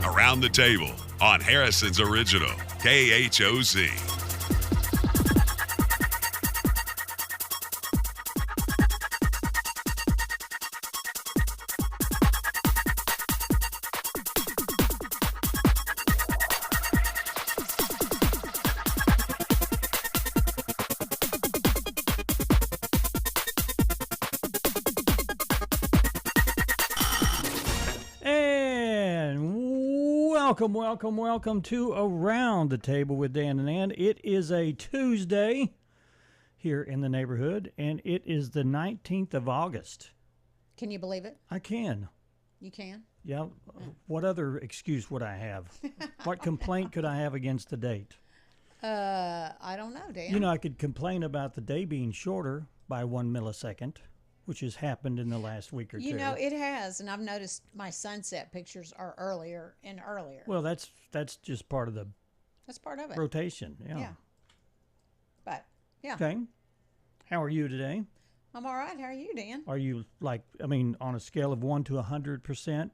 Around the Table on Harrison's Original, KHOZ. Welcome to Around the Table with Dan and Ann. It is a Tuesday here in the neighborhood, and it is the 19th of August. Can you believe it? I can. You can? Yeah. What other excuse would I have? What complaint could I have against the date? I don't know, Dan. You know, I could complain about the day being shorter by 1 millisecond, which has happened in the last week or two. You know, it has, and I've noticed my sunset pictures are earlier and earlier. Well, that's just part of the That's part of it. rotation. Yeah. But, yeah. Okay. How are you today? I'm all right. How are you, Dan? Are you on a scale of 1 to 100%?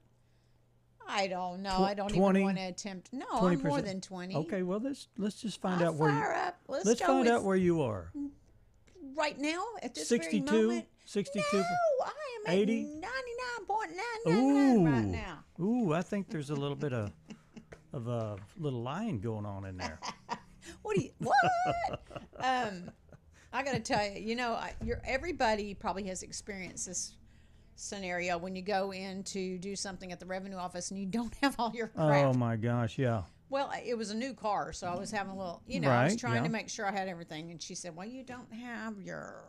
I don't know. I don't 20, even want to attempt. No, 20%. I'm more than 20. Okay, well, let's just find I'll out where fire up. let's go find with out where you are. right now at this 62, very moment. 62. No, I am 80? at 99.999 right now. Ooh, I think there's a little bit of a little lying going on in there. What? I got to tell you, you know, everybody probably has experienced this scenario when you go in to do something at the revenue office and you don't have all your crap. Oh my gosh, yeah. Well, it was a new car, so I was having a little, I was Right, trying yeah. to make sure I had everything. And she said, well, you don't have your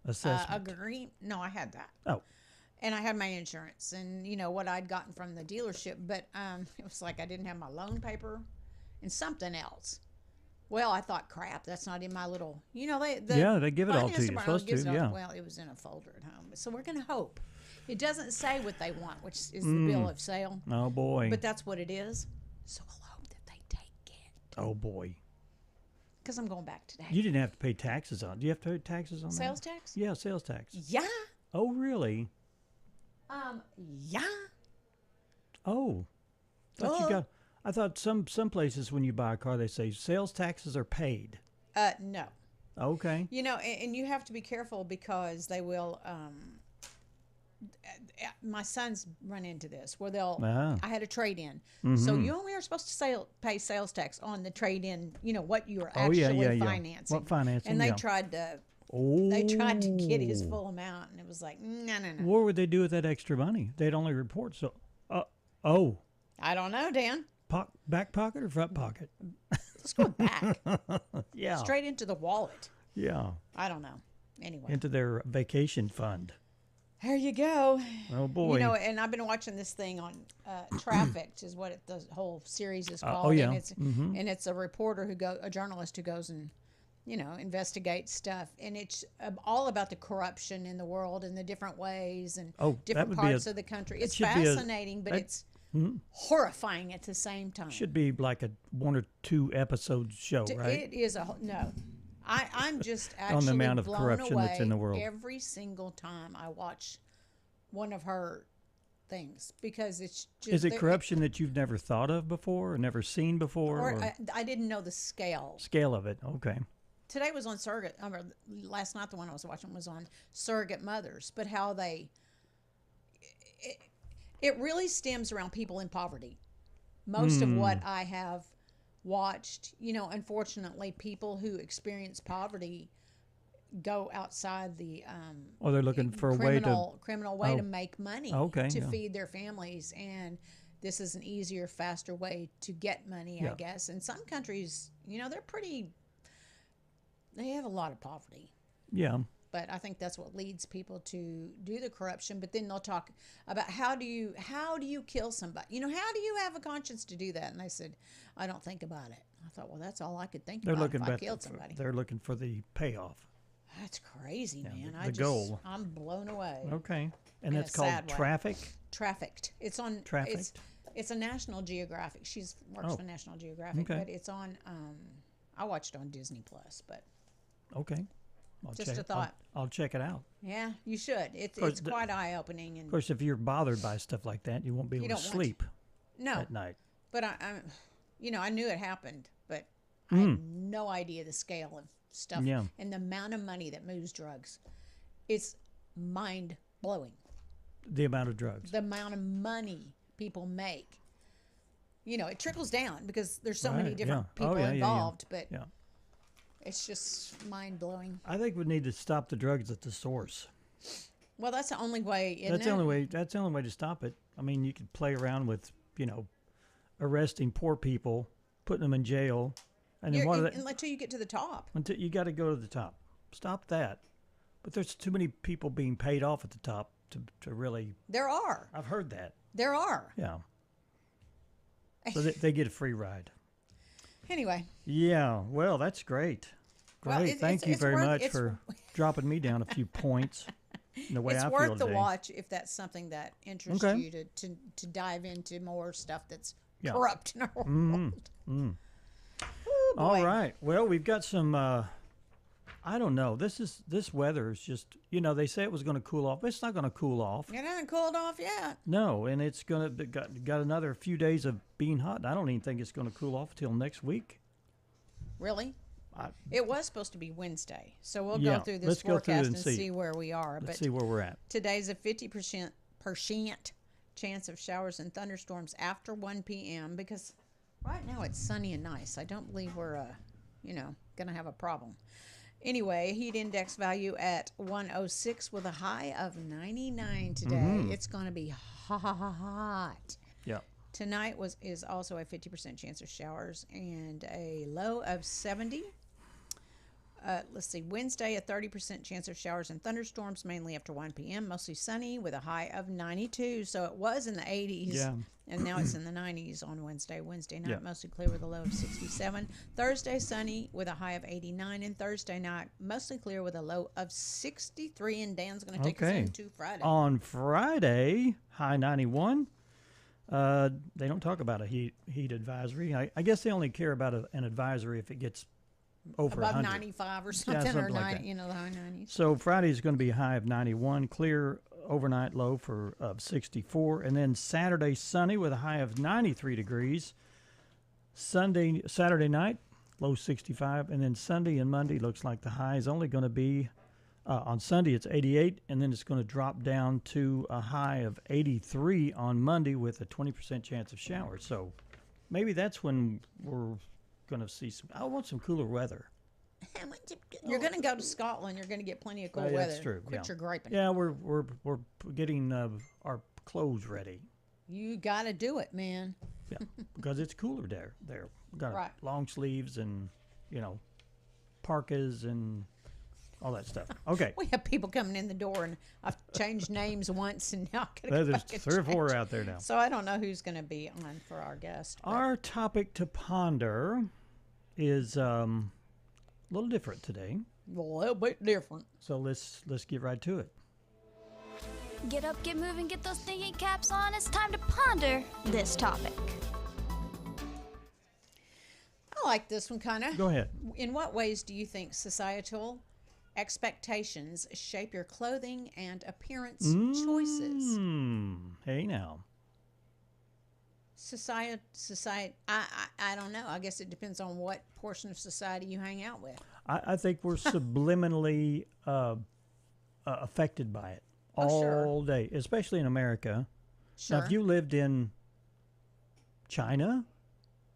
Assessment. agreement. No, I had that. Oh. And I had my insurance and, you know, what I'd gotten from the dealership. But it was like I didn't have my loan paper and something else. Well, I thought, crap, that's not in my little, they give it all to you. finance department Supposed gives to, it all- yeah. Well, it was in a folder at home. So we're going to hope. It doesn't say what they want, which is the bill of sale. Oh boy. But that's what it is. So we'll hope that they take it. Oh boy. Because I'm going back today. You didn't have to pay taxes on. Do you have to pay taxes on Sales that? tax? Yeah, sales tax. Yeah. Oh really? Yeah. Oh. I thought some places when you buy a car they say sales taxes are paid. No. Okay. You know, and you have to be careful because they will. My sons run into this where I had a trade-in, so you only are supposed to pay sales tax on the trade-in. You know what you are actually financing. What financing? And they yeah. tried to. Oh. They tried to get his full amount, and it was like no. What would they do with that extra money? They'd only report so. I don't know, Dan. Back pocket or front pocket? Let's go back. Yeah. Straight into the wallet. Yeah. I don't know. Anyway. Into their vacation fund. There you go. Oh boy. You know, and I've been watching this thing on Trafficked, is what the whole series is called. Oh yeah. And it's a reporter a journalist who goes and, investigates stuff, and it's all about the corruption in the world and the different ways and different parts of the country. It's fascinating, but it's horrifying at the same time. Should be like a 1 or 2 episode show, right? It is no. I'm just actually on the amount of blown corruption away that's in the world. Every single time I watch one of her things, because it's just. Is it corruption that you've never thought of before or never seen before? Or I didn't know the scale. Scale of it, okay. Today was on surrogate. Last night the one I was watching was on surrogate mothers, but how it really stems around people in poverty. Most of what I have watched, unfortunately, people who experience poverty go outside the they're looking for criminal way to make money to feed their families, and this is an easier, faster way to get money, I guess. In some countries, they have a lot of poverty. Yeah. But I think that's what leads people to do the corruption. But then they'll talk about how do you kill somebody? How do you have a conscience to do that? And I said, I don't think about it. I thought, well, that's all I could think about if I killed somebody. They're looking for the payoff. That's crazy, man. The goal. I'm blown away. Okay. And that's called Trafficked. It's on Trafficked. It's a National Geographic. She works for National Geographic, but it's on I watched it on Disney Plus, but okay. Just a thought. I'll check it out. Yeah, you should. It's quite eye-opening. And of course, if you're bothered by stuff like that, you won't be able to sleep at night. But I knew it happened, but I had no idea the scale of stuff and the amount of money that moves drugs. It's mind-blowing. The amount of drugs. The amount of money people make. It trickles down because there's so many different people involved, but it's just mind-blowing. I think we need to stop the drugs at the source. Well, that's the only way, That's the only way to stop it. I mean, you could play around with, arresting poor people, putting them in jail, and then until you get to the top. Until you got to go to the top. Stop that. But there's too many people being paid off at the top to really. There are. I've heard that. There are. Yeah. So they get a free ride. Anyway. Yeah. Well, that's great. Great. Well, Thank you very much for dropping me down a few points. In the way I feel it's worth the today. watch if that's something that interests you to dive into more stuff that's corrupt in our world. Ooh, all right. Well, we've got some. I don't know. This weather is just. They say it was going to cool off. But it's not going to cool off. It hasn't cooled off yet. No, and it's going to got another few days of being hot. I don't even think it's going to cool off till next week. Really? It was supposed to be Wednesday, so we'll go through this forecast and see where we are. Let's see where we're at. Today's a 50% chance of showers and thunderstorms after 1 p.m. because right now it's sunny and nice. I don't believe we're, going to have a problem. Anyway, heat index value at 106 with a high of 99 today. It's going to be hot. Yeah. Tonight is also a 50% chance of showers and a low of 70. Let's see. Wednesday, a 30% chance of showers and thunderstorms, mainly after 1 p.m. Mostly sunny with a high of 92. So it was in the 80s, and now it's in the 90s on Wednesday. Wednesday night, mostly clear with a low of 67. Thursday, sunny with a high of 89. And Thursday night, mostly clear with a low of 63. And Dan's going to take us into Friday. On Friday, high 91. They don't talk about a heat advisory. I guess they only care about an advisory if it gets over above 100. 95 or something, or like 90, the high 90s. So Friday is going to be a high of 91, clear overnight low of 64, and then Saturday sunny with a high of 93 degrees. Saturday night low 65, and then Sunday and Monday looks like the high is only going to be on Sunday it's 88, and then it's going to drop down to a high of 83 on Monday with a 20% chance of showers. So maybe that's when we're going to see I want some cooler weather. You're going to go to Scotland. You're going to get plenty of cool weather. That's true. Quit your griping. Yeah, we're getting our clothes ready. You got to do it, man. Yeah, because it's cooler there. We got long sleeves and parkas and all that stuff. Okay. We have people coming in the door, and I've changed names once, and now I'm going to There's 3 or 4 out there now. So I don't know who's going to be on for our guest. Our topic to ponder is a little different today. A little bit different. So let's get right to it. Get up, get moving, get those thinking caps on. It's time to ponder this topic. I like this one kind of. Go ahead. In what ways do you think societal expectations shape your clothing and appearance choices? Hey now. Society. I don't know. I guess it depends on what portion of society you hang out with. I think we're subliminally affected by it all day, especially in America. Sure. Now, if you lived in China,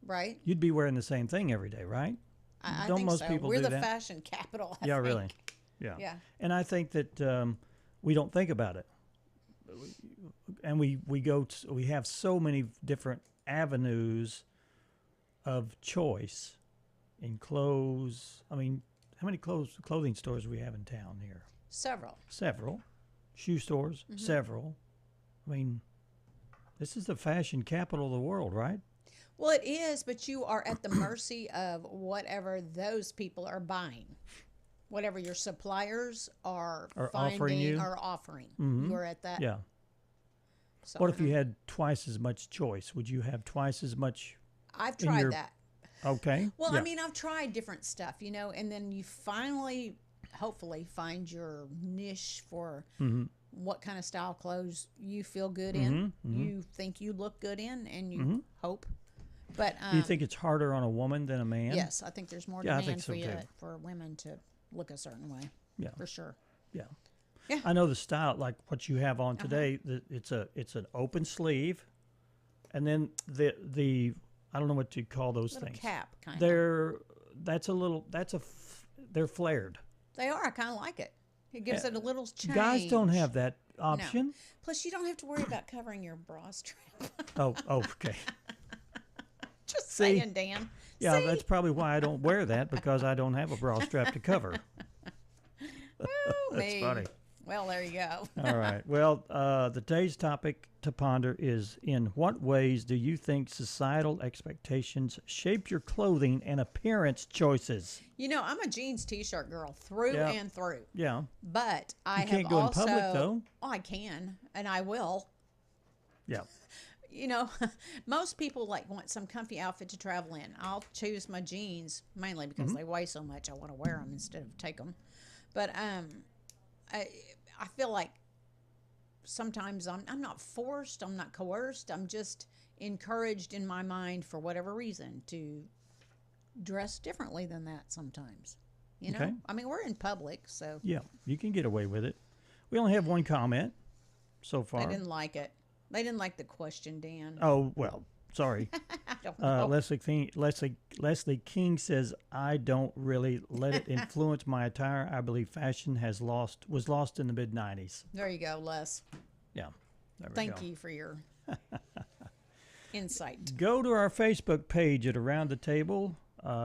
right, you'd be wearing the same thing every day, right? I Don't think most so. people We're do the that? fashion capital. I Yeah, think. really. Yeah. Yeah. And I think that we don't think about it. And we have so many different avenues of choice in clothes. I mean, how many clothing stores do we have in town here? Several. Shoe stores, several. I mean, this is the fashion capital of the world, right? Well, it is, but you are at the mercy of whatever those people are buying. Whatever your suppliers are finding offering you. or offering. You're at that. Yeah. So, What if you had twice as much choice? Would you have twice as much? I've tried that. Okay. Well, yeah. I mean, I've tried different stuff, and then you finally, hopefully find your niche for Mm-hmm. what kind of style clothes you feel good in, you think you look good in, and you hope. But do you think it's harder on a woman than a man? yes, I think there's more Yeah, I demand think so, too. for women to look a certain way. Yeah. For sure. Yeah. Yeah. I know the style, like what you have on today. It's an open sleeve, and then the I don't know what you call those Little things. cap, kind of. They're flared. They are. I kind of like it. It gives it a little change. Guys don't have that option. No. Plus, you don't have to worry about covering your bra strap. Oh, okay. Just See? saying, Dan. Yeah, See? that's probably why I don't wear that, because I don't have a bra strap to cover. That's Me. funny. Well, there you go. All right. Well, today's topic to ponder is: in what ways do you think societal expectations shape your clothing and appearance choices? You know, I'm a jeans T-shirt girl through Yeah. and through. Yeah. But I You can't have go in also. public, though. Oh, I can, and I will. Yeah. You know, most people want some comfy outfit to travel in. I'll choose my jeans mainly because they weigh so much. I want to wear them instead of take them. But I feel like sometimes I'm not forced, I'm not coerced, I'm just encouraged in my mind for whatever reason to dress differently than that sometimes. You know? Okay. I mean, we're in public, so Yeah. You can get away with it. We only have one comment so far. they didn't like it. They didn't like the question, Dan. Oh, well, sorry. I don't know. Leslie King says, I don't really let it influence my attire. I believe fashion was lost in the mid-'90s. There you go, Les. Yeah. There we go. Thank you for your insight. Go to our Facebook page at Around the Table.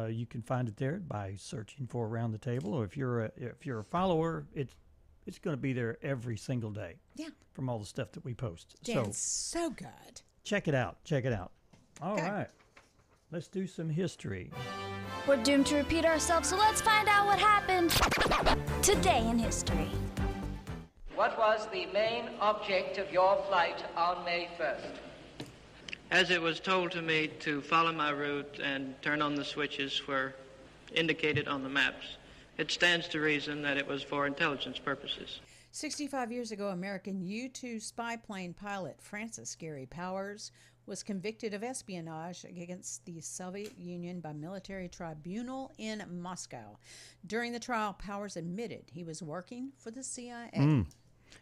You can find it there by searching for Around the Table. Or if you're a follower, it's going to be there every single day. Yeah. From all the stuff that we post. Dan's so good. Check it out. All Okay. right. Let's do some history. We're doomed to repeat ourselves, so let's find out what happened today in history. What was the main object of your flight on May 1st? As it was told to me to follow my route and turn on the switches where indicated on the maps, it stands to reason that it was for intelligence purposes. 65 years ago, American U-2 spy plane pilot Francis Gary Powers was convicted of espionage against the Soviet Union by military tribunal in Moscow. During the trial, Powers admitted he was working for the CIA.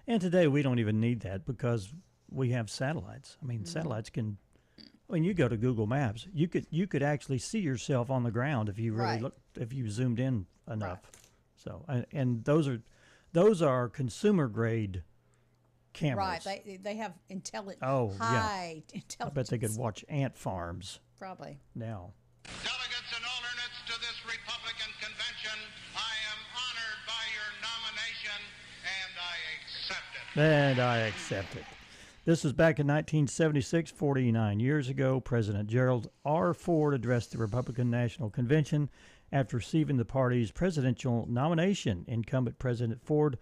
And today we don't even need that because we have satellites. I mean, satellites can. When you go to Google Maps, you could actually see yourself on the ground if you really Right. if you zoomed in enough. So and those are consumer grade cameras. Right, they have high I intelligence. bet they could watch ant farms Probably. now. Delegates and alternates to this Republican convention, I am honored by your nomination, and I accept it. This was back in 1976, 49 years ago. President Gerald R. Ford addressed the Republican National Convention after receiving the party's presidential nomination. Incumbent President Ford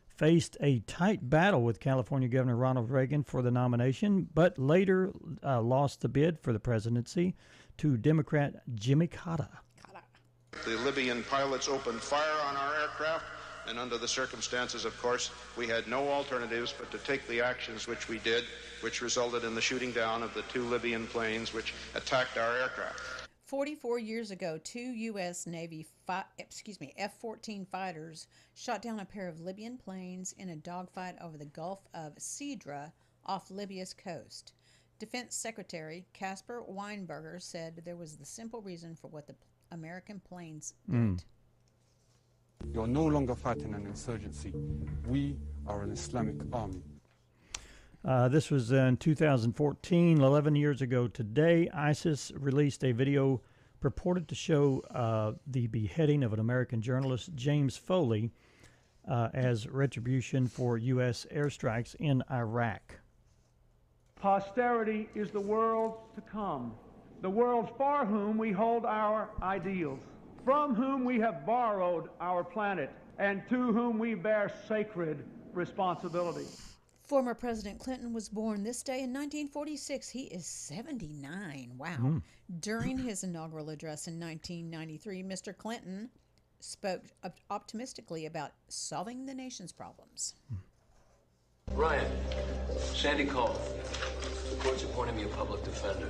faced a tight battle with California Governor Ronald Reagan for the nomination, but later lost the bid for the presidency to Democrat Jimmy Carter. The Libyan pilots opened fire on our aircraft, and under the circumstances, of course, we had no alternatives but to take the actions which we did, which resulted in the shooting down of the 2 Libyan planes which attacked our aircraft. 44 years ago, 2 U.S. Navy F-14 fighters shot down a pair of Libyan planes in a dogfight over the Gulf of Sidra off Libya's coast. Defense Secretary Caspar Weinberger said there was the simple reason for what the American planes did. You're no longer fighting an insurgency. We are an Islamic army. This was in 2014, 11 years ago today. ISIS released a video purported to show the beheading of an American journalist, James Foley, as retribution for U.S. airstrikes in Iraq. Posterity is the world to come, the world for whom we hold our ideals, from whom we have borrowed our planet, and to whom we bear sacred responsibility. Former President Clinton was born this day in 1946. He is 79. Wow. During his inaugural address in 1993, Mr. Clinton spoke optimistically about solving the nation's problems. Ryan, Sandy called. The court's appointing me a public defender.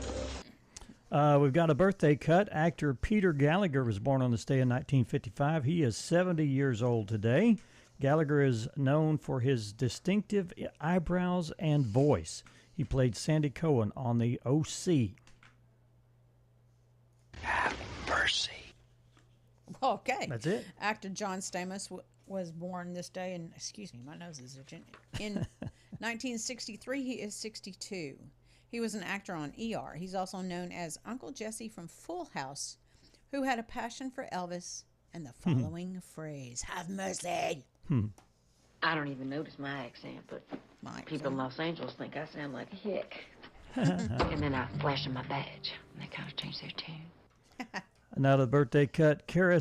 We've got a birthday cut. Actor Peter Gallagher was born on this day in 1955. He is 70 years old today. Gallagher is known for his distinctive eyebrows and voice. He played Sandy Cohen on the OC. Have mercy. Okay. That's it. Actor John Stamos was born this day, and excuse me, my nose is itching. In 1963, he is 62. He was an actor on ER. He's also known as Uncle Jesse from Full House, who had a passion for Elvis and the following phrase, "Have mercy." I don't even notice my accent, but people in Los Angeles think I sound like a hick. And then I flash them my badge, and they kind of change their tune. Another birthday cut. Kara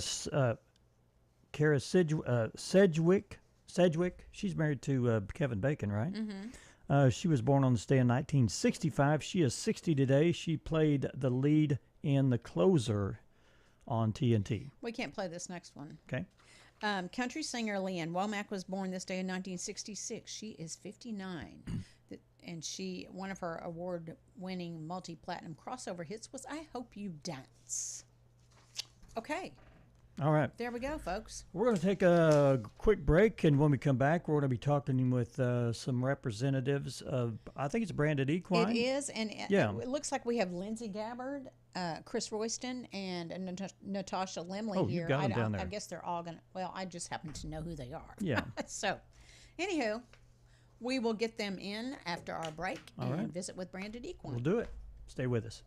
Sedgwick. She's married to Kevin Bacon, right? Mm-hmm. She was born on this day in 1965. She is 60 today. She played the lead in The Closer on TNT. We can't play this next one. Okay. Country singer Leanne Womack was born this day in 1966. She is 59. And one of her award-winning multi-platinum crossover hits was I Hope You Dance. Okay. All right. There we go, folks. We're going to take a quick break, and when we come back, we're going to be talking with some representatives of, I think it's branded Equine. It is, and it looks like we have Lindsey Gabbard, Chris Royston, and Natasha Lemley here. You've got them down there. I guess they're all going to, well, I just happen to know who they are. Yeah. So, anywho, we will get them in after our break and visit with branded Equine. We'll do it. Stay with us.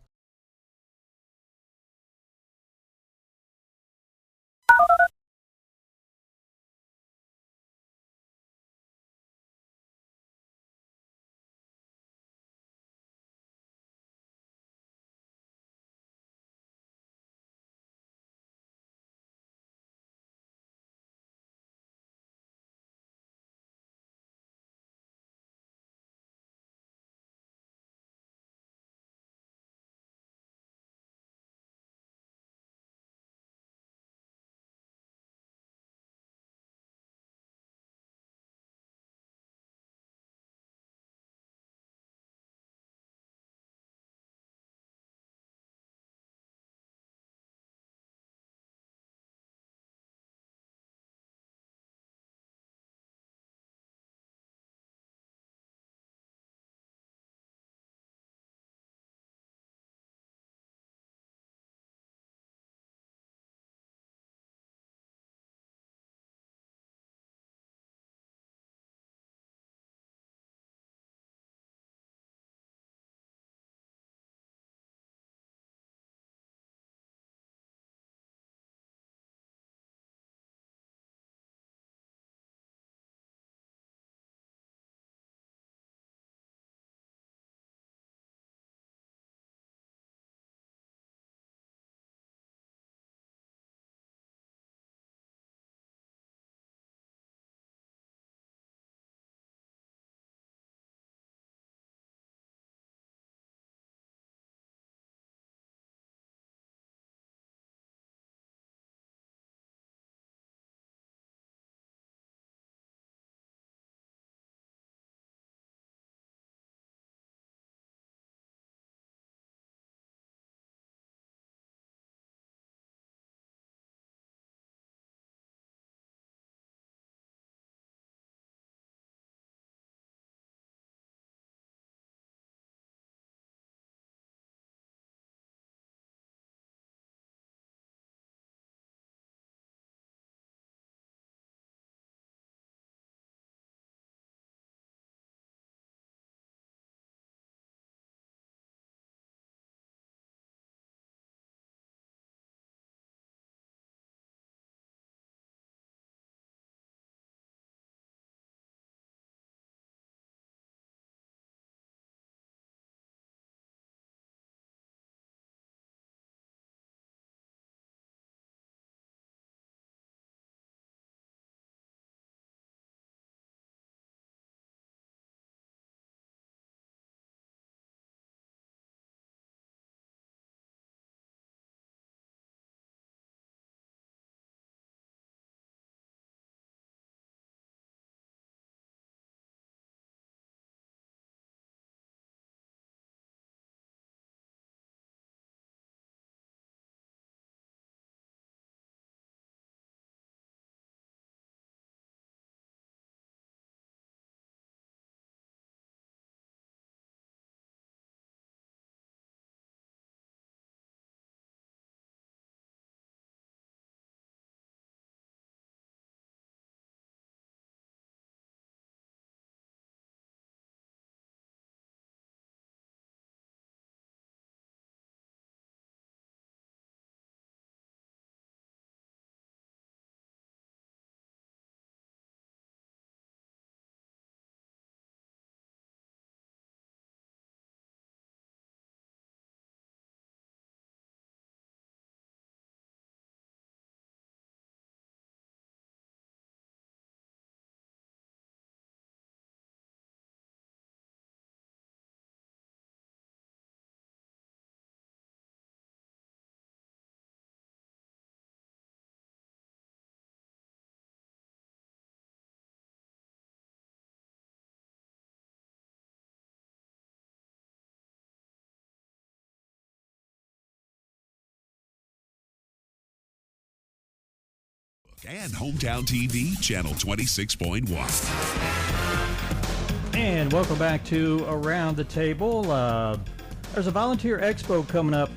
And Hometown TV, channel 26.1. And welcome back to Around the Table. There's a volunteer expo coming up.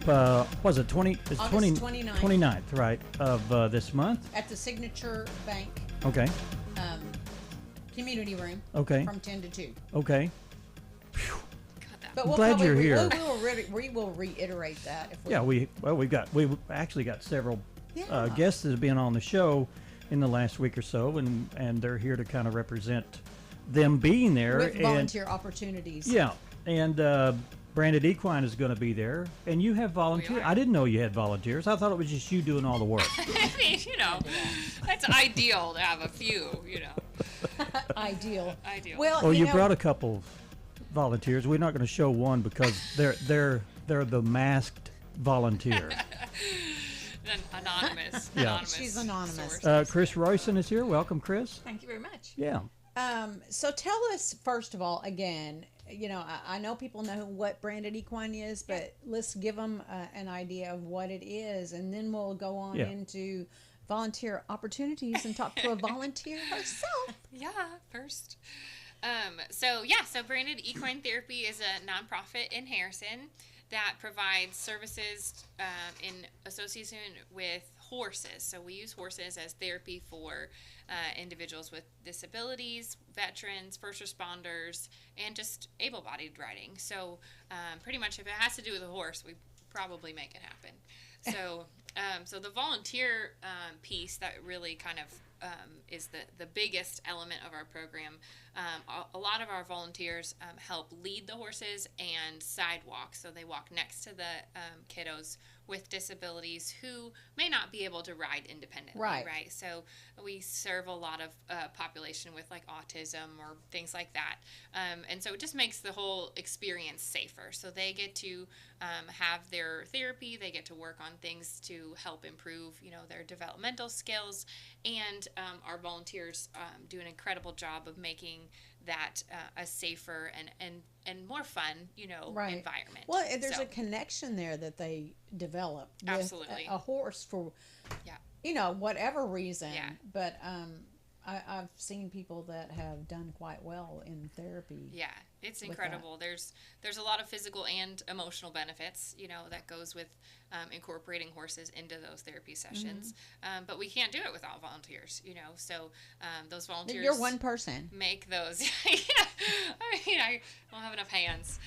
Was it 20? It's August 29th. 29th, right, of this month. At the Signature Bank. Okay. Community room. Okay. From 10 to 2. Okay. But we'll glad you're here. We will reiterate that. If we we've actually got several guests that have been on the show in the last week or so, and they're here to kind of represent them being there with volunteer opportunities. Yeah, and Branded Equine is going to be there, and you have volunteers. I didn't know you had volunteers. I thought it was just you doing all the work. I mean, that's ideal to have a few. Ideal. Well, you brought a couple volunteers. We're not going to show one because they're the masked volunteer. Anonymous. Yeah. Anonymous. She's anonymous. Chris Royson is here. Welcome, Chris. Thank you very much. Yeah. So tell us, first of all, again, I know people know what Branded Equine is, but let's give them an idea of what it is, and then we'll go on into volunteer opportunities and talk to a volunteer herself. Yeah, first. So Branded Equine Therapy is a nonprofit in Harrison that provides services in association with horses. So we use horses as therapy for individuals with disabilities, veterans, first responders, and just able-bodied riding. So pretty much if it has to do with a horse, we probably make it happen. So so the volunteer piece that really kind of is the biggest element of our program. A lot of our volunteers help lead the horses and sidewalk, so they walk next to the kiddos with disabilities who may not be able to ride independently, right? So we serve a lot of population with like autism or things like that, and so it just makes the whole experience safer. So they get to have their therapy, they get to work on things to help improve, their developmental skills, and our volunteers do an incredible job of making that a safer and more fun, environment. Well, there's a connection there that they develop with a horse for, whatever reason. Yeah. But I've seen people that have done quite well in therapy. Yeah, it's incredible. There's a lot of physical and emotional benefits, that goes with incorporating horses into those therapy sessions. Mm-hmm. But we can't do it without volunteers, So those volunteers. You're one person. Make those. I don't have enough hands.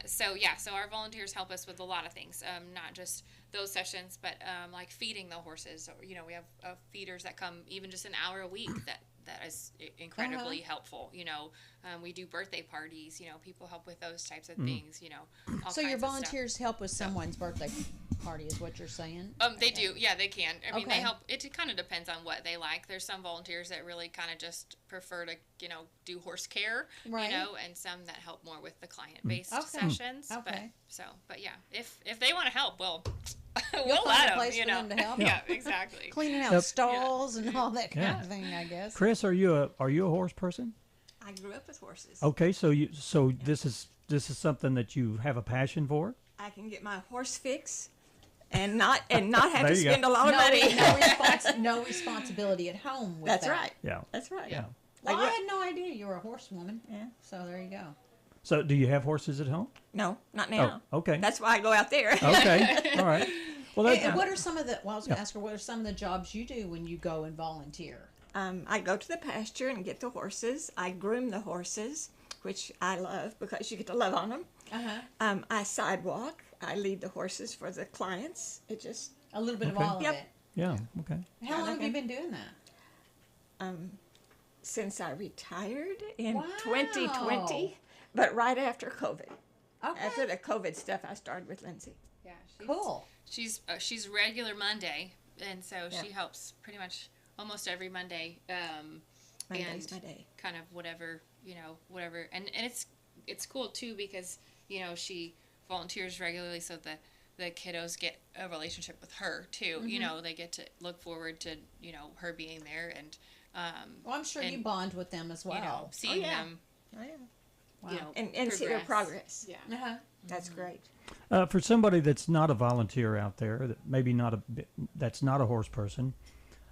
So our volunteers help us with a lot of things, not just those sessions, but like feeding the horses. Or, we have feeders that come even just an hour a week that is incredibly helpful. We do birthday parties. People help with those types of things. All so kinds your of volunteers stuff. help with someone's birthday party, is what you're saying? They do. Yeah, they can. I mean, they help. It kind of depends on what they like. There's some volunteers that really kind of just prefer to, do horse care, and some that help more with the client-based sessions. Okay. But yeah, if they want to help, well, we'll let them, place for them to help. Yeah, exactly. Cleaning out stalls and all that kind of thing, I guess. Chris, are you a horse person? I grew up with horses. Okay, so this is something that you have a passion for? I can get my horse fix and not have to spend a lot of money. No responsibility at home with That's that. right. Yeah. That's right. Yeah. Well, I had no idea you were a horsewoman. Yeah. So there you go. So do you have horses at home? No, not now. Oh, okay. That's why I go out there. Okay. All right. Well, and what are some of the? Well, I was going to ask her, what are some of the jobs you do when you go and volunteer? I go to the pasture and get the horses. I groom the horses, which I love because you get to love on them. I sidewalk. I lead the horses for the clients. It just a little bit of all of it. Yeah. Okay. How long have you been doing that? Since I retired in 2020, but right after COVID. Okay. After the COVID stuff, I started with Lindsey. Yeah. Cool. She's regular Monday, and so she helps pretty much almost every Monday. Monday's my day. Kind of whatever, and it's cool too because she volunteers regularly, so the kiddos get a relationship with her too. Mm-hmm. They get to look forward to her being there, and well, I'm sure you bond with them as well. Seeing them. Oh yeah. Wow. And see their progress. Yeah. That's great. For somebody that's not a volunteer out there, that maybe that's not a horse person,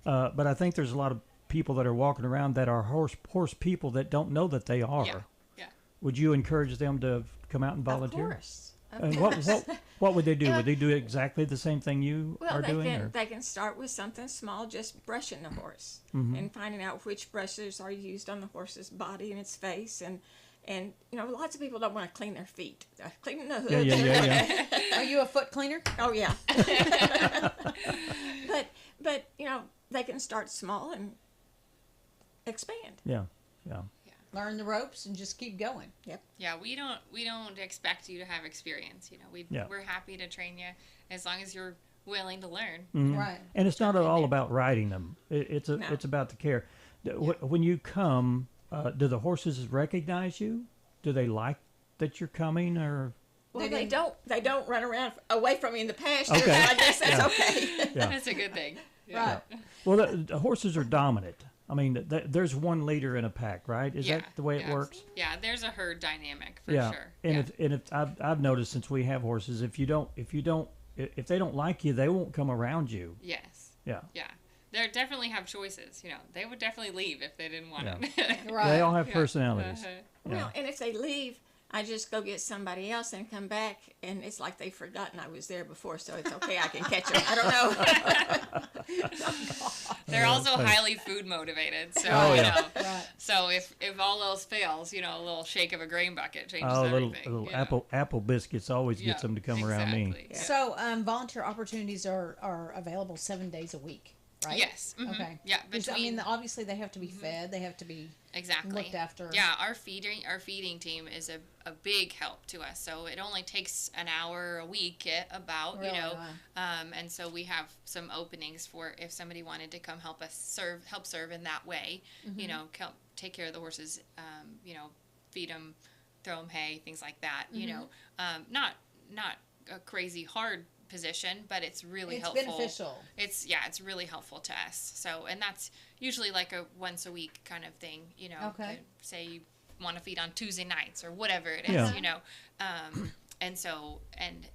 But I think there's a lot of people that are walking around that are horse people that don't know that they are. Yeah. Would you encourage them to come out and volunteer? Of course. And what would they do? Would they do exactly the same thing you are doing? They can start with something small, just brushing the horse and finding out which brushes are used on the horse's body and its face. And lots of people don't want to clean their feet. Cleaning the hood. Yeah. Are you a foot cleaner? Oh, yeah. but they can start small and expand. Yeah. Learn the ropes and just keep going. Yep. Yeah, we don't expect you to have experience. We're happy to train you as long as you're willing to learn. Mm-hmm. Right. And it's not at all about riding them. It's about the care. When you come, do the horses recognize you? Do they like that you're coming, or? Well, they don't run around away from me in the pasture. Okay. So I guess that's okay. Yeah. That's a good thing. Right. Well, the horses are dominant. I mean, there's one leader in a pack, right? Is that the way it works? Yeah, there's a herd dynamic for sure. And if I've noticed since we have horses, if they don't like you, they won't come around you. Yes. Yeah. Yeah. They definitely have choices. They would definitely leave if they didn't want it. Right. They all have personalities. Well, and if they leave, I just go get somebody else and come back, and it's like they've forgotten I was there before, so it's okay. I can catch them. I don't know. They're also highly food motivated, so So if all else fails, a little shake of a grain bucket changes everything. Little apple biscuits always gets them to come around me. Yeah. So volunteer opportunities are available 7 days a week. Right? Yes. Mm-hmm. Okay. Yeah. Obviously they have to be fed. They have to be looked after. Yeah, our feeding team is a big help to us. So it only takes an hour a week, and so we have some openings for if somebody wanted to come help us serve in that way. Help take care of the horses. Feed them, throw them hay, things like that. Not a crazy hard position, but it's really helpful. It's beneficial. It's really helpful to us. So, and that's usually like a once a week kind of thing, Okay. Say you want to feed on Tuesday nights or whatever it is, and so, and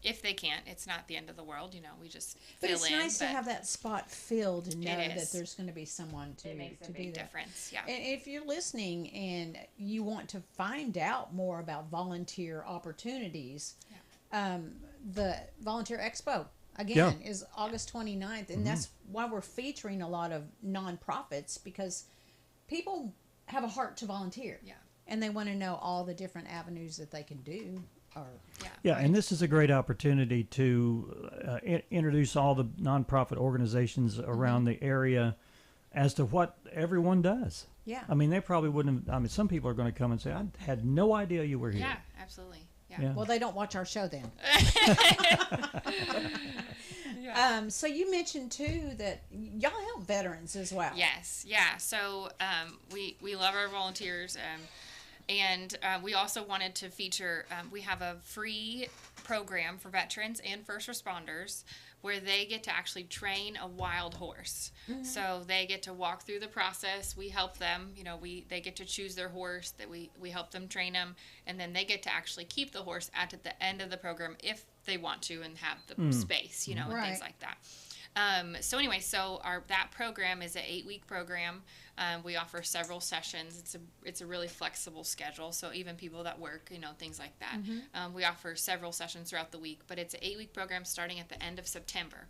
if they can't, it's not the end of the world, we just but fill it's in. Nice to have that spot filled and know that there's going to be someone to makes a do big that. difference. Yeah. And if you're listening and you want to find out more about volunteer opportunities, the Volunteer Expo again is August 29th, and that's why we're featuring a lot of nonprofits, because people have a heart to volunteer. Yeah. And they want to know all the different avenues that they can do. And this is a great opportunity to introduce all the nonprofit organizations around the area as to what everyone does. Yeah. I mean, they probably wouldn't have, some people are going to come and say, I had no idea you were here. Yeah, absolutely. Yeah. Well, they don't watch our show then. So you mentioned too that y'all help veterans as well. Yes. Yeah. So we love our volunteers, and we also wanted to feature. We have a free program for veterans and first responders where they get to actually train a wild horse. Mm-hmm. So they get to walk through the process. We help them. They get to choose their horse. That we help them train them, and then they get to actually keep the horse at the end of the program if they want to and have the space, and things like that. So that program is an 8-week program. We offer several sessions. It's a really flexible schedule. So even people that work, things like that. Mm-hmm. We offer several sessions throughout the week, but it's an 8-week program starting at the end of September.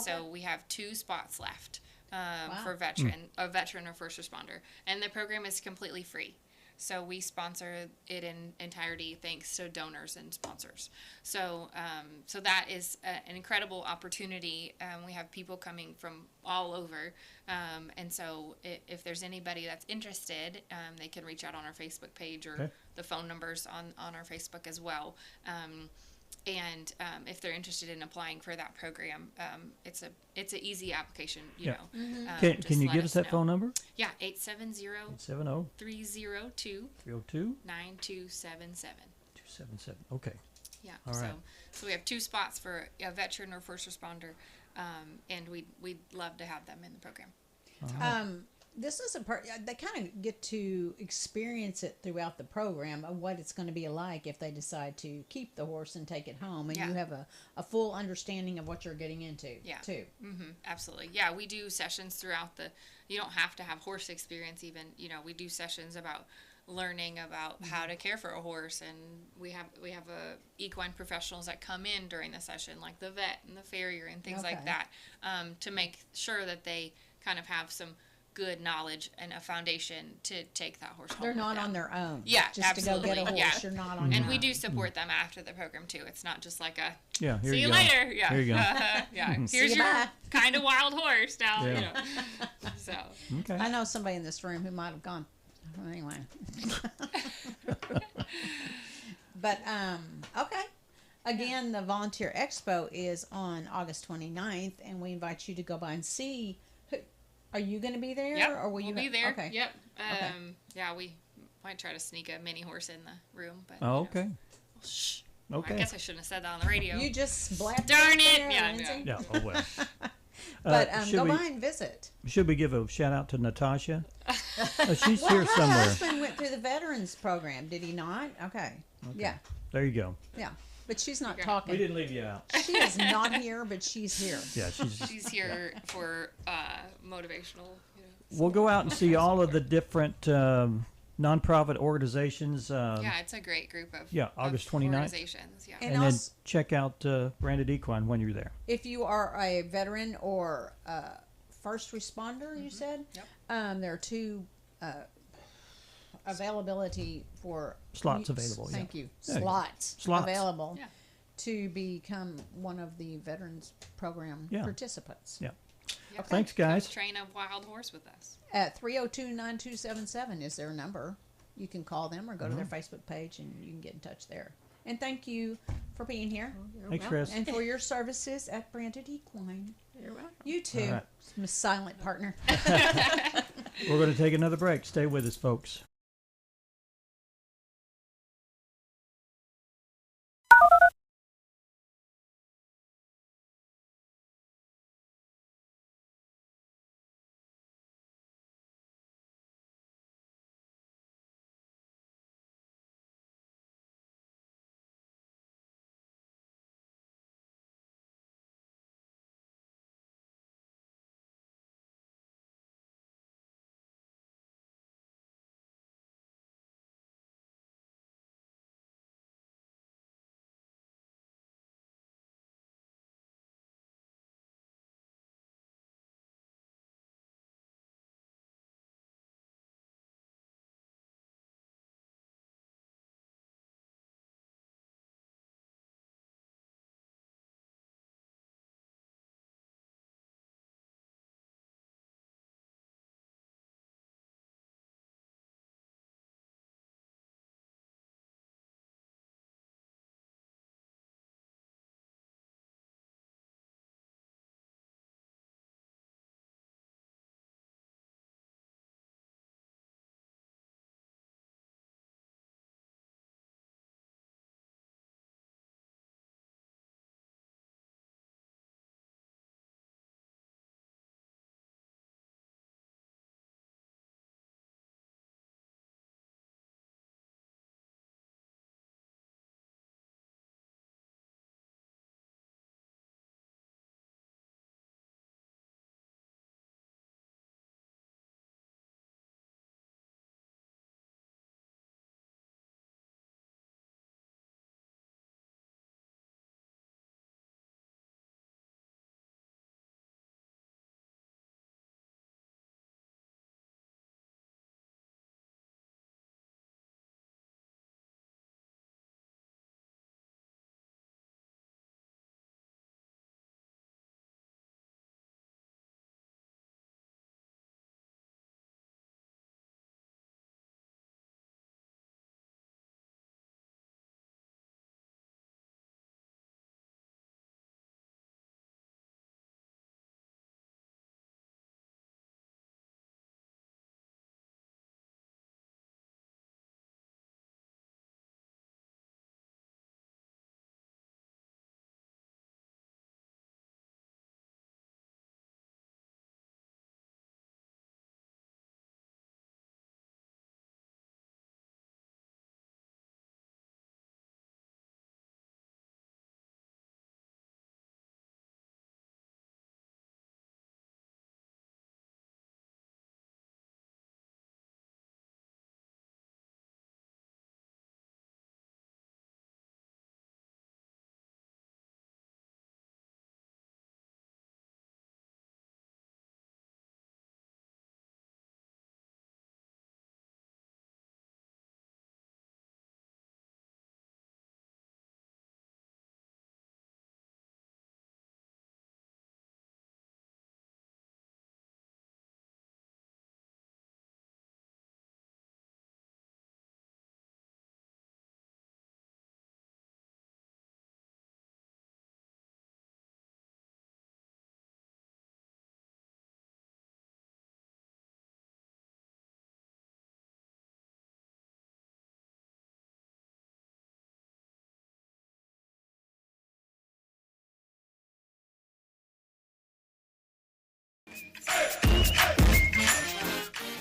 So we have 2 spots left for a veteran or first responder, and the program is completely free. So we sponsor it in entirety thanks to donors and sponsors. So that is an incredible opportunity. We have people coming from all over. And so if there's anybody that's interested, they can reach out on our Facebook page or the phone numbers on our Facebook as well. And if they're interested in applying for that program, it's an easy application, you know. Mm-hmm. Can you give us that phone number? Yeah, 870-302-9277. 277. Okay. Yeah. All right. So we have 2 spots for a veteran or first responder, and we'd love to have them in the program. this is a part they kind of get to experience it throughout the program of what it's going to be like if they decide to keep the horse and take it home, and you have a full understanding of what you're getting into too. Absolutely. Yeah, we do sessions throughout you don't have to have horse experience even, we do sessions about learning about how to care for a horse, and we have equine professionals that come in during the session, like the vet and the farrier and things like that, to make sure that they kind of have some good knowledge and a foundation to take that horse home. They're not on their own. Yeah, just absolutely. to go get a horse. You're not on your own. And we do support them after the program too. It's not just like here see you go. later. Yeah. Here you go. Yeah. Here's your kind of wild horse now. Yeah. So. Okay. I know somebody in this room who might have gone. Well, anyway. But okay. Again, the Volunteer Expo is on August 29th, and we invite you to go by and see. Are you going to be there? Yep, or will you be there. Okay. Yep. Okay. Yeah, we might try to sneak a mini horse in the room, but. Okay. Well, shh. Okay. Well, I guess I shouldn't have said that on the radio. You just blabbed. Darn it! There, Yeah. Yeah. Oh well. But go by and visit. Should we give a shout out to Natasha? She's here Her somewhere. husband went through the veterans program, did he not? Okay. Yeah. There you go. Yeah. But she's not talking. We didn't leave you out. She is not here, but she's here. Yeah, she's here for motivational. We'll go out and see all of the different nonprofit organizations. Yeah, it's a great group of August 29th. Organizations. Yeah, and then check out Branded Equine when you're there. If you are a veteran or first responder, you said, there are two availability for slots available. Thank you. Yeah. Slots available Yeah. to become one of the veterans program participants. Yeah. Yep. Thanks, guys. Come train a wild horse with us. At 302-9277 is their number. You can call them or go to their Facebook page and you can get in touch there. And thank you for being here. Thanks, Chris. And for your services at Branded Equine. You're welcome. You too, right. my silent partner. We're going to take another break. Stay with us, folks.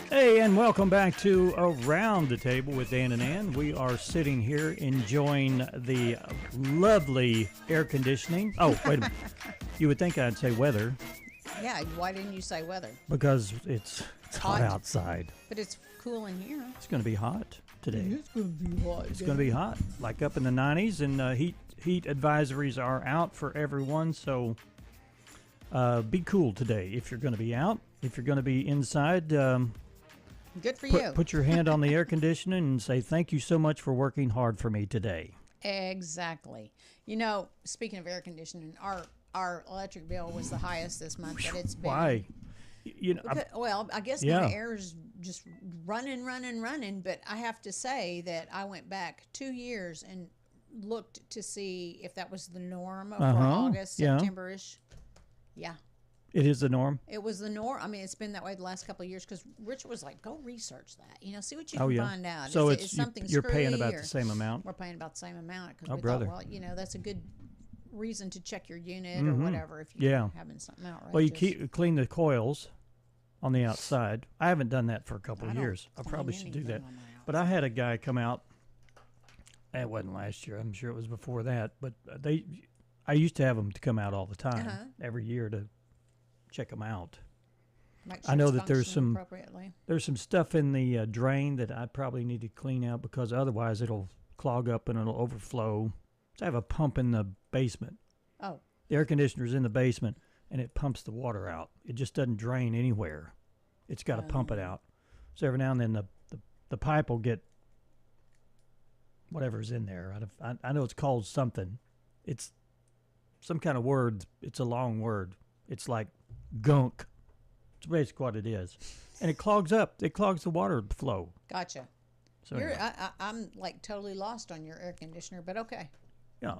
Hey, and welcome back to Around the Table with Dan and Ann. We are sitting here enjoying the lovely air conditioning. Oh, wait a minute. You would think I'd say weather. Yeah, why didn't you say weather? Because it's hot outside. But it's cool in here. It's going to be hot today. It's going to be hot. It's going to be hot, like up in the 90s, and heat advisories are out for everyone, so be cool today if you're going to be out. If you're going to be inside, good for you. Put your hand on the air conditioning and say, thank you so much for working hard for me today. Exactly. You know, speaking of air conditioning, our electric bill was the highest this month that it's been. Why? You know, well, I guess my air is just running. But I have to say that I went back 2 years and looked to see if that was the norm for August, September-ish. Yeah. It is the norm? It was the norm. I mean, it's been that way the last couple of years because Richard was like, go research that. You know, see what you can find out. So is something you're paying about the same amount? We're paying about the same amount because we brother. thought, well, you know, that's a good reason to check your unit or whatever if you're having something outrageous. Well, you clean the coils on the outside. I haven't done that for a couple of years. I probably should do that. But I had a guy come out. It wasn't last year. I'm sure it was before that. But I used to have them to come out all the time, every year to check them out. Sure I know that there's some stuff in the drain that I probably need to clean out because otherwise it'll clog up and it'll overflow. So I have a pump in the basement. Oh. The air conditioner's in the basement and it pumps the water out. It just doesn't drain anywhere. It's got to pump it out. So every now and then the pipe will get whatever's in there. I know it's called something. It's some kind of word. It's a long word. It's like gunk. It's basically what it is. And it clogs up. It clogs the water flow. Gotcha. So anyway. I'm like totally lost on your air conditioner, but okay. Yeah.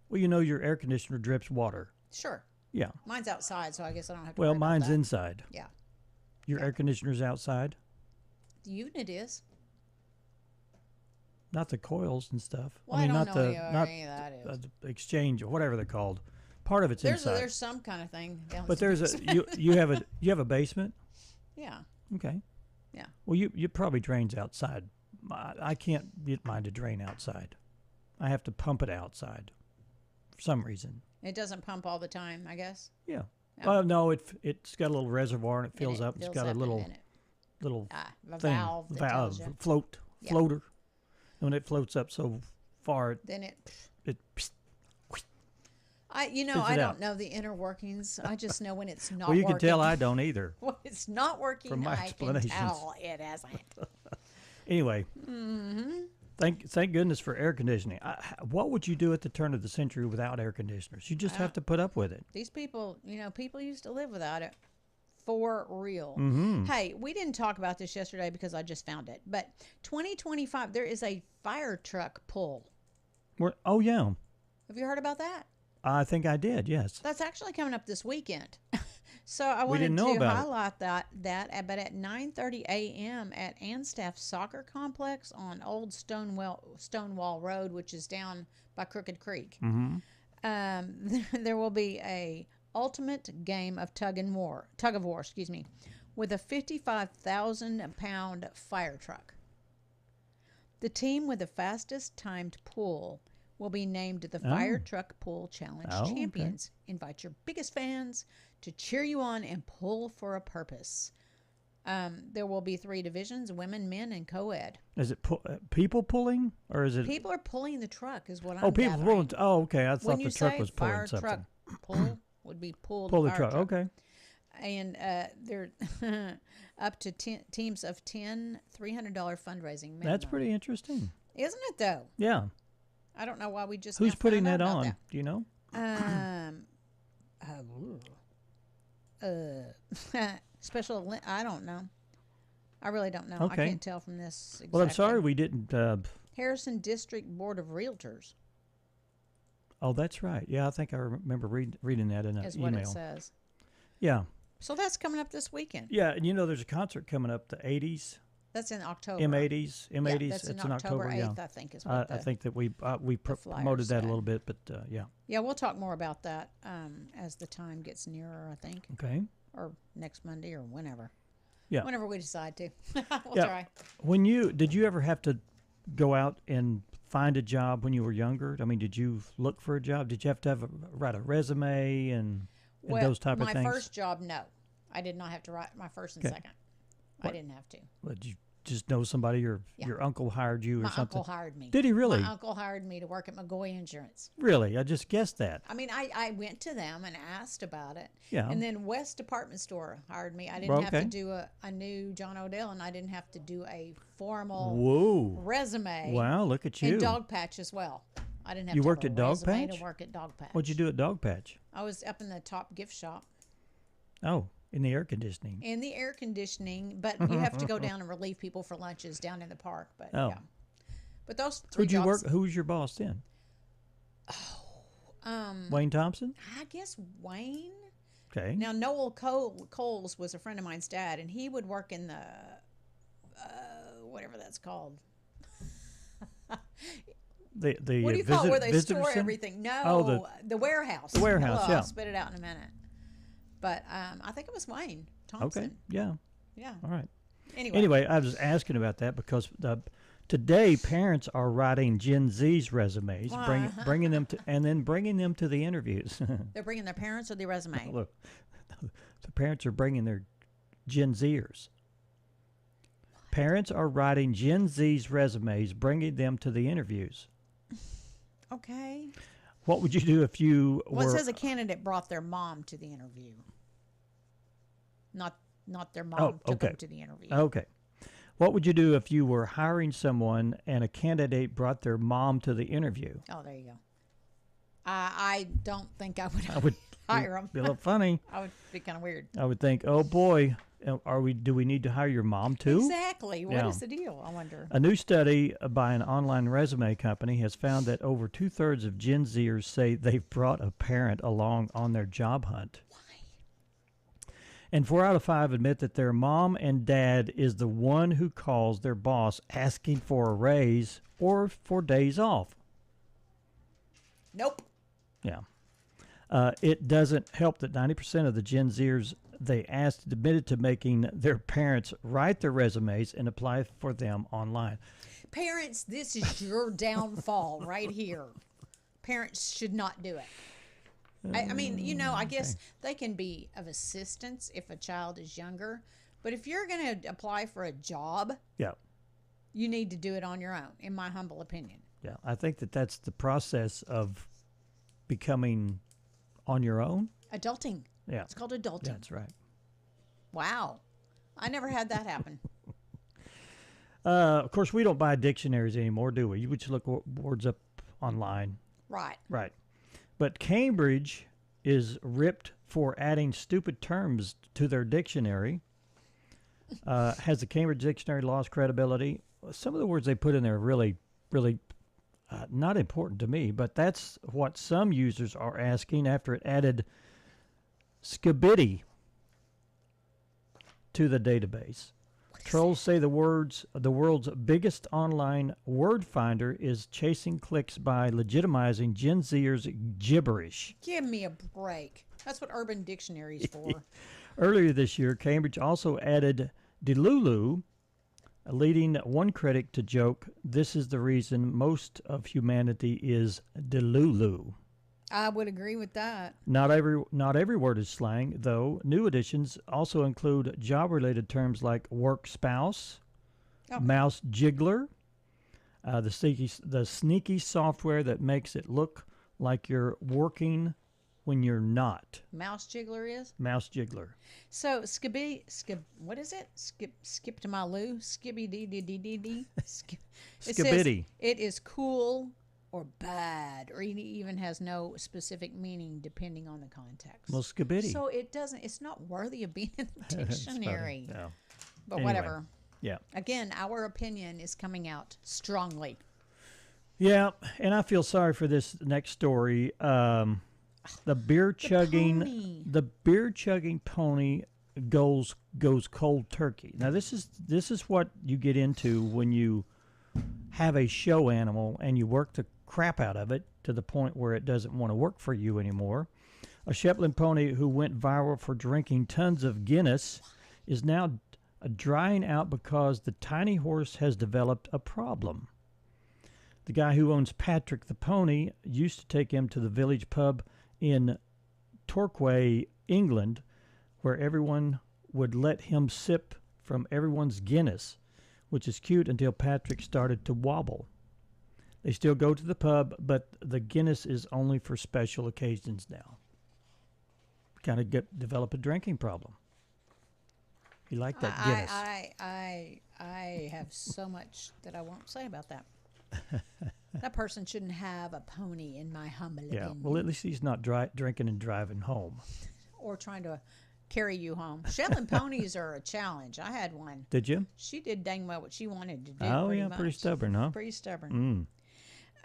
Well, you know your air conditioner drips water. Sure. Yeah. Mine's outside, so I guess I don't have to worry about mine's that. inside. Yeah. Your air conditioner's outside? The unit is. Not the coils and stuff. Well, I don't know any of that is. The exchange or whatever they're called. Part of it's inside. There's some kind of thing downstairs. But there's you have a basement? Yeah. Okay. Yeah. Well, you probably drains outside. I can't get mine to drain outside. I have to pump it outside for some reason. It doesn't pump all the time, I guess. Yeah. No, it's got a little reservoir and it fills up. It's got a little thing, valve floater. And when it floats up so far, then it I don't know the inner workings. I just know when it's not working. Well, you can tell I don't either. When it's not working, from my explanations. I can tell it hasn't. Anyway, thank goodness for air conditioning. What would you do at the turn of the century without air conditioners? You just have to put up with it. These people, people used to live without it. For real. Mm-hmm. Hey, we didn't talk about this yesterday because I just found it. But 2025, there is a fire truck pull. Oh, yeah. Have you heard about that? I think I did, yes. That's actually coming up this weekend. So I wanted to highlight that. But at 9:30 a.m. at Anstaff Soccer Complex on Old Stonewall Road, which is down by Crooked Creek, there will be a ultimate game of tug of war, with a 55,000-pound fire truck. The team with the fastest timed pull will be named the Fire Truck Pull Challenge Champions. Okay. Invite your biggest fans to cheer you on and pull for a purpose. There will be 3 divisions: women, men, and co-ed. Is it people pulling, or is it people are pulling the truck? Is what I'm people gathering. pulling. Oh, okay. I thought the truck was pulling fire something. Truck pull would be pulled. Pull the truck. Okay. And they're up to teams of 10, $300 fundraising minimum. That's pretty interesting, isn't it? Though. Yeah. I don't know why we just. Who's putting that on? That. Do you know? Special. I don't know. I really don't know. Okay. I can't tell from this. Exactly. Well, I'm sorry we didn't. Harrison District Board of Realtors. Oh, that's right. Yeah, I think I remember reading that in an is email. What it says. Yeah. So that's coming up this weekend. Yeah, and there's a concert coming up, the 80s. That's in October. M80s. Yeah, that's in October 8th, I think is what I think that we promoted that a little bit, but yeah. Yeah, we'll talk more about that as the time gets nearer, I think. Okay. or next Monday or whenever. Yeah. Whenever we decide to. We'll try. Did you ever have to go out and find a job when you were younger? I mean, did you look for a job? Did you have to write a resume and those type of things? My first job, no. I did not have to write my first and second. I didn't have to. Well, did you just know somebody, your uncle hired you or something? My uncle hired me. Did he really? My uncle hired me to work at McGoy Insurance. Really? I just guessed that. I mean, I went to them and asked about it. Yeah. And then West Department Store hired me. I didn't have to do a new John Odell, and I didn't have to do a formal resume. Wow, look at you. And Dog Patch as well. I didn't have you to worked have at a Dog resume Patch? to work at Dog Patch. What'd you do at Dog Patch? I was up in the top gift shop. Oh, in the air conditioning. In the air conditioning, but you have to go down and relieve people for lunches down in the park. But yeah, but those three jobs. Who'd you work? Who was your boss then? Wayne Thompson. I guess Wayne. Okay. Now Noel Coles was a friend of mine's dad, and he would work in the whatever that's called. The what do you call it where they store everything? No, the warehouse. The warehouse. Yeah. I'll spit it out in a minute. But I think it was Wayne Thompson. Okay. Yeah. Yeah. All right. Anyway, I was asking about that because today parents are writing Gen Z's resumes, bringing them to, and then bringing them to the interviews. They're bringing their parents or their resume. Look, the parents are bringing their Gen Zers. Parents are writing Gen Z's resumes, bringing them to the interviews. Okay. What would you do if you were... Well, it says a candidate brought their mom to the interview. Not their mom took them to the interview. Okay. What would you do if you were hiring someone and a candidate brought their mom to the interview? Oh, there you go. I don't think I would hire them. Be a little funny. I would be kind of weird. I would think, oh boy, do we need to hire your mom too? Exactly. What is the deal? I wonder. A new study by an online resume company has found that over 2/3 of Gen Zers say they've brought a parent along on their job hunt. Why? And 4 out of 5 admit that their mom and dad is the one who calls their boss asking for a raise or for days off. Nope. Yeah. It doesn't help that 90% of the Gen Zers they asked admitted to making their parents write their resumes and apply for them online. Parents, this is your downfall right here. Parents should not do it. I mean, I guess they can be of assistance if a child is younger, but if you're going to apply for a job, you need to do it on your own, in my humble opinion. Yeah, I think that's the process of becoming on your own. Adulting. Yeah. It's called adulting. That's right. Wow. I never had that happen. Of course, we don't buy dictionaries anymore, do we? You would just look words up online. Right. Right. But Cambridge is ripped for adding stupid terms to their dictionary. Has the Cambridge Dictionary lost credibility? Some of the words they put in there are really, really not important to me, but that's what some users are asking after it added skibidi to the database. Trolls say the world's biggest online word finder is chasing clicks by legitimizing Gen Zers' gibberish. Give me a break. That's what Urban Dictionary is for. Earlier this year, Cambridge also added delulu, leading one critic to joke, "This is the reason most of humanity is delulu." I would agree with that. Not every word is slang, though. New additions also include job-related terms like work spouse, mouse jiggler, the sneaky software that makes it look like you're working when you're not. Mouse jiggler is? Mouse jiggler. So what is it? Skip to my loo? Skibby dee dee dee dee dee. Skibidi. It is cool or bad, or it even has no specific meaning depending on the context. Well, skibidi. So it's not worthy of being in the dictionary. No. But anyway, whatever. Yeah. Again, our opinion is coming out strongly. Yeah, and I feel sorry for this next story. The beer chugging pony goes cold turkey. Now this is what you get into when you have a show animal and you work the crap out of it to the point where it doesn't want to work for you anymore. A Shetland pony who went viral for drinking tons of Guinness is now drying out because the tiny horse has developed a problem. The guy who owns Patrick the pony used to take him to the village pub in Torquay, England, where everyone would let him sip from everyone's Guinness, which is cute until Patrick started to wobble. They still go to the pub, but the Guinness is only for special occasions now. Kind of develop a drinking problem. You like that Guinness? I have so much that I won't say about that. That person shouldn't have a pony, in my humble opinion. Well, at least he's not drinking and driving home. Or trying to carry you home. Shetland ponies are a challenge. I had one. Did you? She did dang well what she wanted to do. Oh, yeah, pretty stubborn, huh? Pretty stubborn.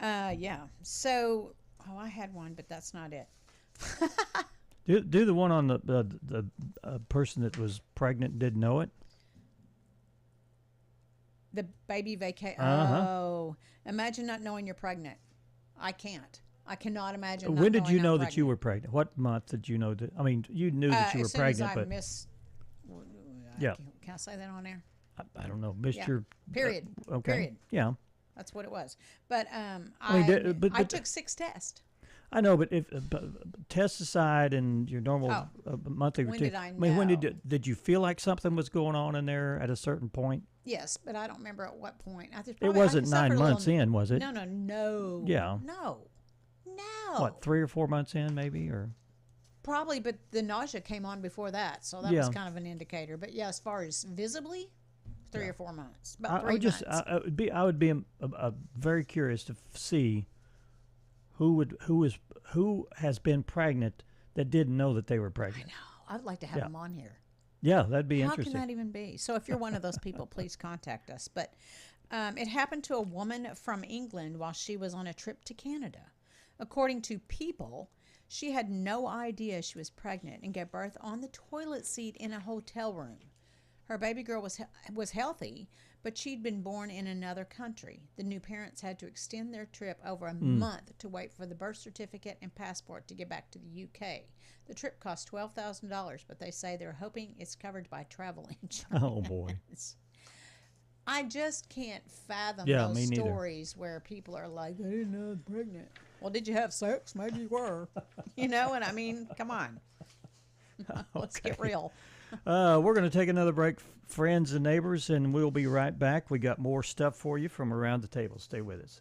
Yeah. So, I had one, but that's not it. Do the one on the person that was pregnant and didn't know it. The baby vacation. Oh, imagine not knowing you're pregnant. I can't. I cannot imagine. When did you know that you were pregnant? What month did you know that? I mean, you knew that you were pregnant, but yeah. Can I say that on air? I don't know. Missed your period. Okay. Period. Yeah. That's what it was. But I took 6 tests. I know, but if tests aside and your normal monthly routine. When did I know? I mean, when did you feel like something was going on in there at a certain point? Yes, but I don't remember at what point. It wasn't 9 months in, was it? No. Yeah. No. What, 3 or 4 months in, maybe, or? Probably, but the nausea came on before that, so that was kind of an indicator. But yeah, as far as visibly, 3 or 4 months. About 3 months. I would be very curious to see who has been pregnant that didn't know that they were pregnant. I know. I'd like to have them on here. Yeah, that'd be interesting. How can that even be? So if you're one of those people, please contact us. But it happened to a woman from England while she was on a trip to Canada. According to People, she had no idea she was pregnant and gave birth on the toilet seat in a hotel room. Her baby girl was healthy, but she'd been born in another country. The new parents had to extend their trip over a month to wait for the birth certificate and passport to get back to the UK. The trip cost $12,000, but they say they're hoping it's covered by travel insurance. Oh, boy. I just can't fathom those stories where people are like, I didn't know I was pregnant. Well, did you have sex? Maybe you were. You know, and I mean, come on. Let's get real. We're going to take another break, friends and neighbors, and we'll be right back. We got more stuff for you from around the table. Stay with us.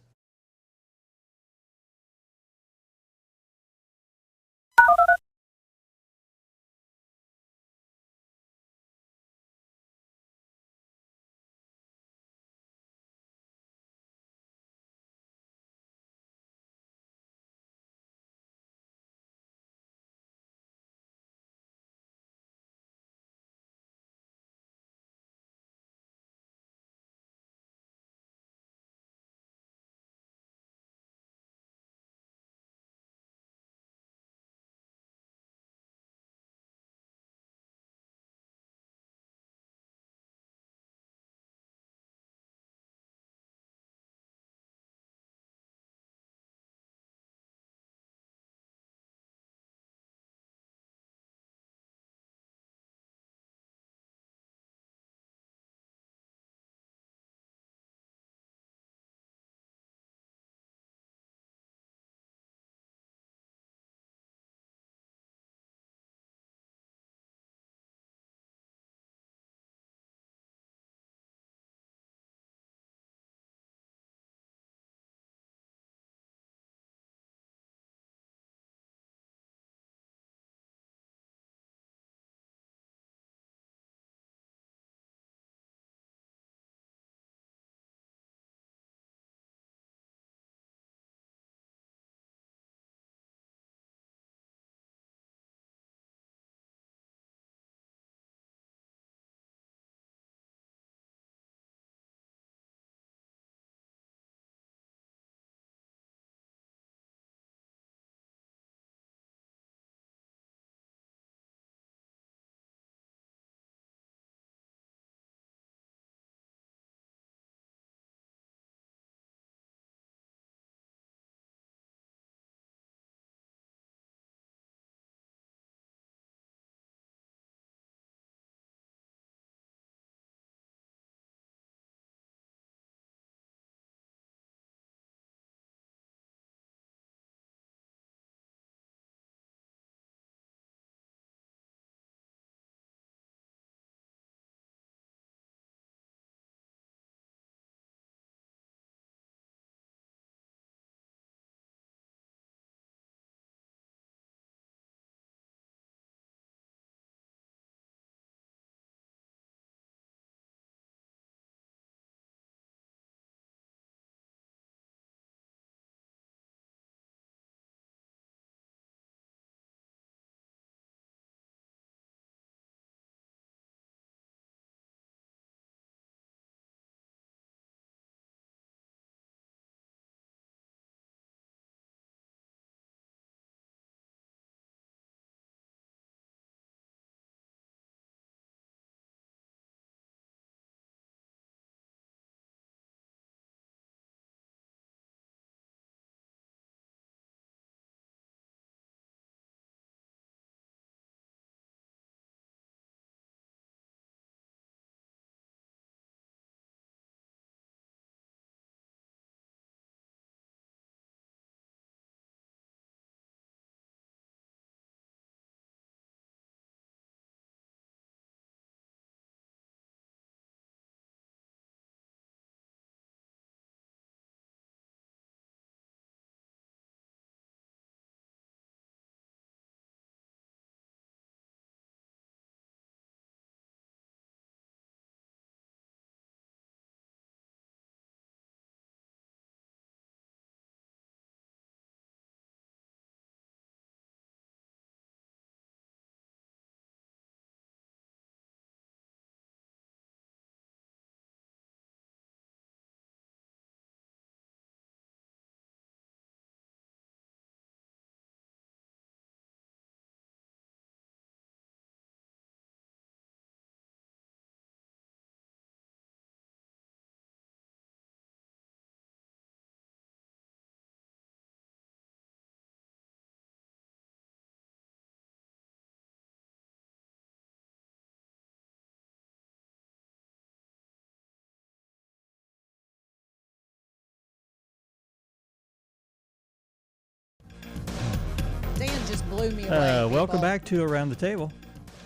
just blew me away. Welcome back to Around the Table.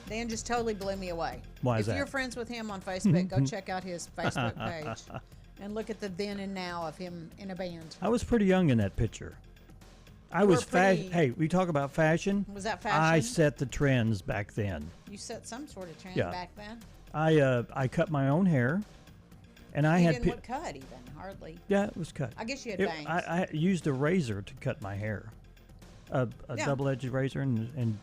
Dan just totally blew me away. Why is that? If you're friends with him on Facebook, go check out his Facebook page and look at the then and now of him in a band. I was pretty young in that picture. I was Hey, we talk about fashion. Was that fashion? I set the trends back then. You set some sort of trend back then? I cut my own hair, and I had didn't look cut even hardly. Yeah, it was cut. I guess you had bangs. I used a razor to cut my hair, a double-edged razor, and.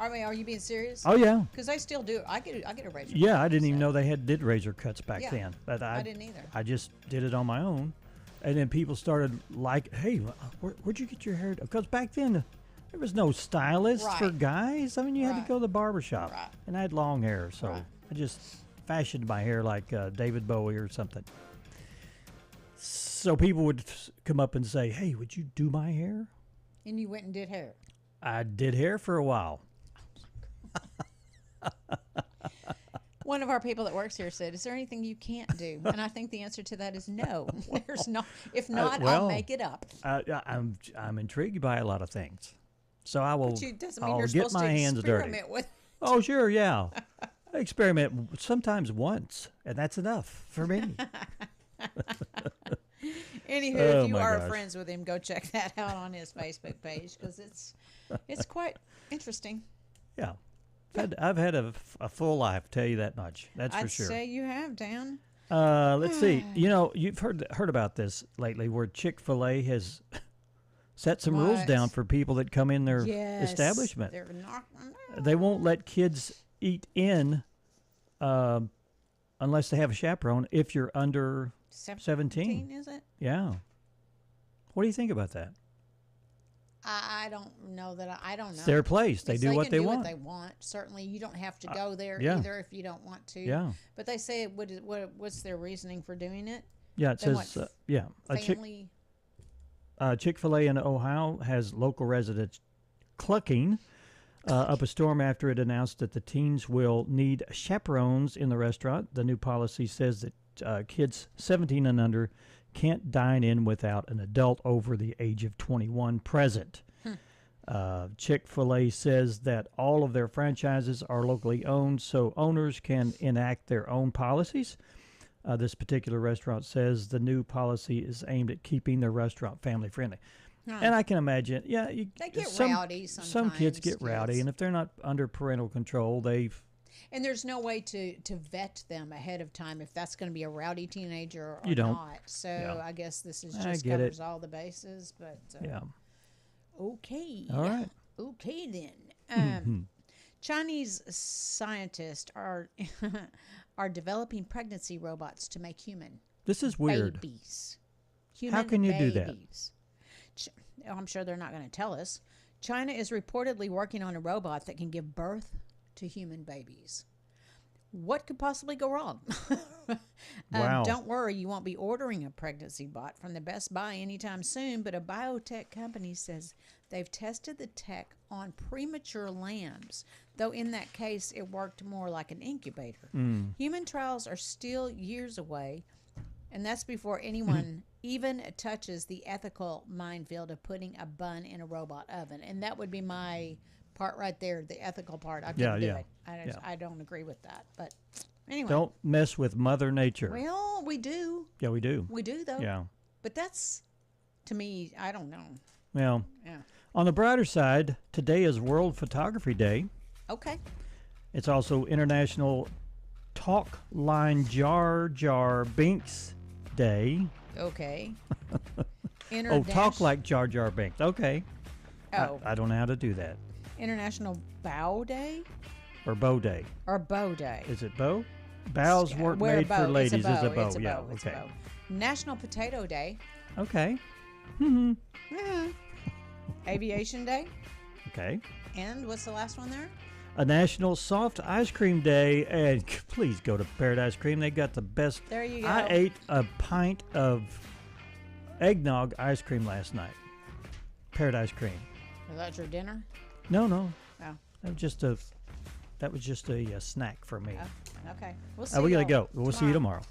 I mean, are you being serious? Oh yeah. Because they still do. I get a razor. Yeah, I didn't even know they did razor cuts back then. But I didn't either. I just did it on my own. And then people started like, hey, where'd you get your hair done? Because back then, there was no stylist for guys. I mean, you had to go to the barber shop. Right. And I had long hair, so I just fashioned my hair like David Bowie or something. So people would come up and say, hey, would you do my hair? And you went and did hair. I did hair for a while. One of our people that works here said, is there anything you can't do? And I think the answer to that is no. There's not. If not, I'll make it up. I'm intrigued by a lot of things. So I will I'll get my hands dirty. Oh, sure, yeah. I experiment sometimes once, and that's enough for me. Anywho, if you are friends with him, go check that out on his Facebook page because it's quite interesting. Yeah. I've had a full life, tell you that much. That's for sure. I'd say you have, Dan. Let's see. You know, you've heard about this lately where Chick-fil-A has set some rules down for people that come in their establishment. They won't let kids eat in unless they have a chaperone if you're under 17. Is it? Yeah. What do you think about that? I don't know that. I don't know. It's their place. They do what they want. What they want. Certainly, you don't have to go there either if you don't want to. Yeah. But they say what's their reasoning for doing it? Yeah, it says family. Chick-fil-A in Ohio has local residents clucking up a storm after it announced that the teens will need chaperones in the restaurant. The new policy says that kids 17 and under can't dine in without an adult over the age of 21 present. Chick-fil-A says that all of their franchises are locally owned, so owners can enact their own policies. This particular restaurant says the new policy is aimed at keeping their restaurant family-friendly. And I can imagine, they get rowdy sometimes. Some kids get rowdy, and if they're not under parental control, And there's no way to vet them ahead of time if that's going to be a rowdy teenager or you don't. not. So I guess this is just covers all the bases. But okay. All right. Okay then. Chinese scientists are developing pregnancy robots to make human. This is weird. Babies. How can you do that? I'm sure they're not going to tell us. China is reportedly working on a robot that can give birth to human babies. What could possibly go wrong? Wow. Don't worry, you won't be ordering a pregnancy bot from the Best Buy anytime soon, but a biotech company says they've tested the tech on premature lambs, though in that case it worked more like an incubator. Human trials are still years away, and that's before anyone even touches the ethical minefield of putting a bun in a robot oven. And that would be my part right there, the ethical part. I couldn't do it. I don't agree with that. But anyway. Don't mess with Mother Nature. Well, we do. Yeah, we do. We do, though. Yeah. But that's, to me, I don't know. Well, yeah. On the brighter side, today is World Photography Day. Okay. It's also International Talk Line Jar Jar Binks Day. Okay. Talk like Jar Jar Binks. Okay. Oh. I don't know how to do that. International Bow Day? Or Bow Day. Or Bow Day. Is it bow? Bows weren't made for ladies. It's a bow. It's a yeah. bow. It's okay. a bow. National Potato Day. Okay. Aviation Day. Okay. And what's the last one there? A National Soft Ice Cream Day, and please go to Paradise Cream. They got the best. There you go. I ate a pint of eggnog ice cream last night. Paradise Cream. Was that your dinner? No. Oh. That was just a snack for me. Oh, okay. We'll see. We gotta go. We'll see you tomorrow.